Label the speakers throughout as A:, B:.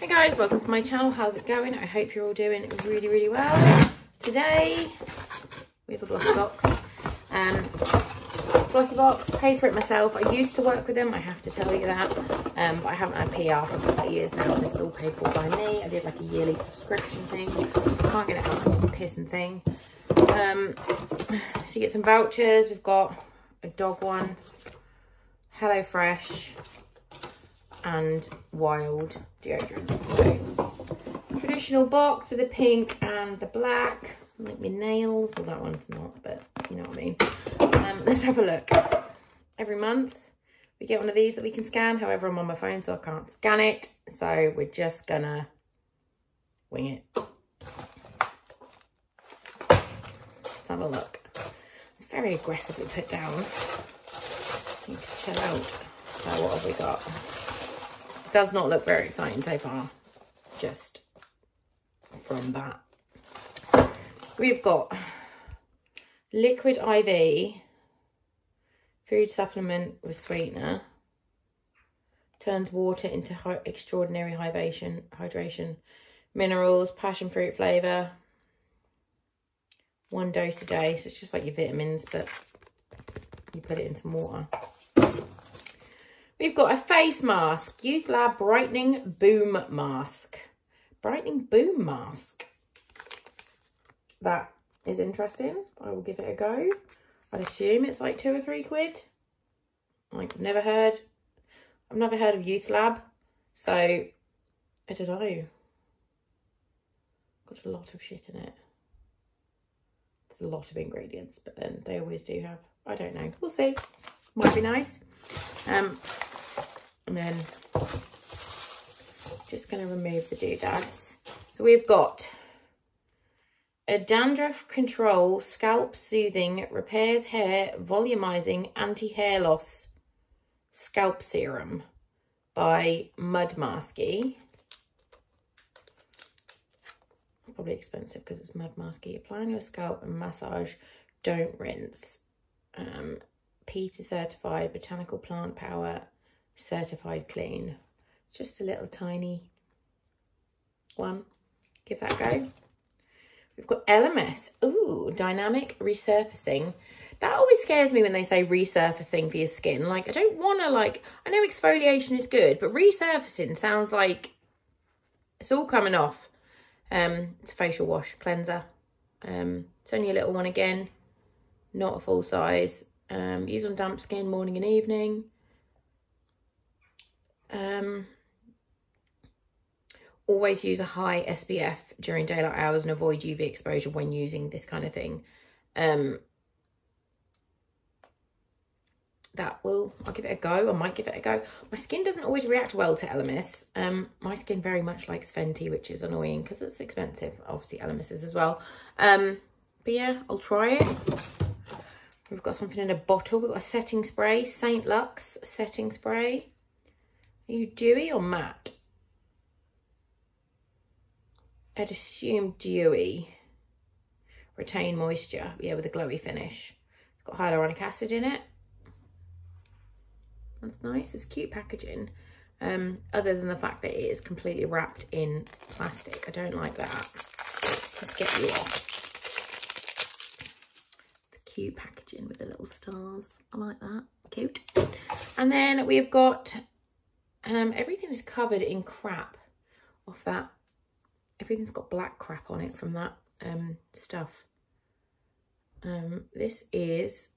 A: Hey guys, welcome to my channel. How's it going? I hope you're all doing really well. Today we have a Glossybox. Glossybox, pay for it myself. I used to work with them, I have to tell you that. But I haven't had PR for a couple of years now. This is all paid for by me. I did like a yearly subscription thing. Can't get it out of the pissing thing. So you get some vouchers. We've got a dog one, HelloFresh, and Wild deodorant. So traditional box with the pink and the black. Like my nails. Well, that one's not, but you know what I mean. Let's have a look. Every month we get one of these that we can scan. However, I'm on my phone, so I can't scan it. So we're just gonna wing it. Let's have a look. It's very aggressively put down. Need to chill out. So what have we got? It does not look very exciting so far. Just from that. We've got liquid IV, food supplement with sweetener, turns water into extraordinary hydration, minerals, passion fruit flavour, 1 dose a day. So it's just like your vitamins, but you put it in some water. We've got a face mask, Youth Lab Brightening Boom Mask. Brightening Boom Mask. That is interesting. I will give it a go. I'd assume it's like 2 or 3 quid. Like, I've never heard of Youth Lab. So, I don't know. Got a lot of shit in it. There's a lot of ingredients, but then they always do have, I don't know. We'll see. Might be nice. And then just going to remove the doodads. So we've got a dandruff control, scalp soothing, repairs hair, volumizing, anti-hair loss scalp serum by Mudmasky. Probably expensive because it's Mudmasky. Apply on your scalp and massage, don't rinse. PETA certified, botanical plant power, certified clean. Just a little tiny one. Give that a go. We've got LMS. Ooh, dynamic resurfacing. That always scares me when they say resurfacing for your skin. Like, I don't want to, like, I know exfoliation is good, but resurfacing sounds like it's all coming off. It's a facial wash cleanser. It's only a little one again, not a full size. Use on damp skin morning and evening. Always use a high SPF during daylight hours and avoid UV exposure when using this kind of thing. I'll give it a go. I might give it a go. My skin doesn't always react well to LMS. My skin very much likes Fenty, which is annoying because it's expensive. Obviously, LMS is as well. But yeah, I'll try it. We've got something in a bottle. We've got a setting spray, Saint Lux setting spray. Are you dewy or matte? I'd assume dewy. Retain moisture, yeah, with a glowy finish. It's got hyaluronic acid in it. That's nice. It's cute packaging. Other than the fact that it is completely wrapped in plastic. I don't like that. Let's get you off. It's cute packaging with the little stars. I like that. Cute. And then we've got everything is covered in crap off that. Everything's got black crap on it from that stuff. This is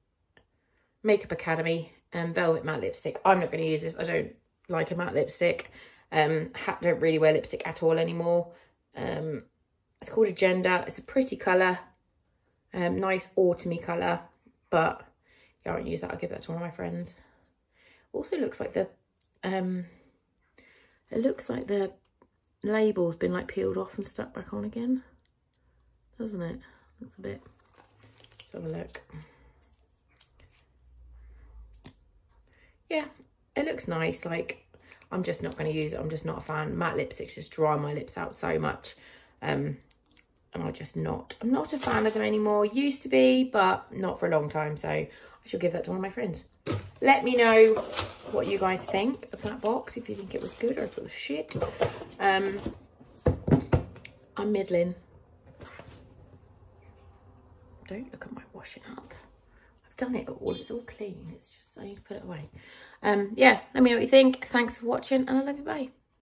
A: Makeup Academy Velvet Matte Lipstick. I'm not going to use this. I don't like a matte lipstick. Don't really wear lipstick at all anymore. It's called Agenda. It's a pretty colour. Nice autumny colour. But yeah, I won't use that. I'll give that to one of my friends. Also looks like the it looks like the label's been like peeled off and stuck back on again, doesn't it? Looks a bit. Let's have a look. Yeah, it looks nice. Like, I'm just not going to use it. I'm just not a fan. Matte lipsticks just dry my lips out so much, and I'm not a fan of them anymore. Used to be, but not for a long time. So I shall give that to one of my friends. Let me know what you guys think of that box, if you think it was good or if it was shit. I'm middling. Don't look at my washing up. I've done it all. It's all clean. It's just I need to put it away. Yeah, let me know what you think. Thanks for watching, and I love you. Bye.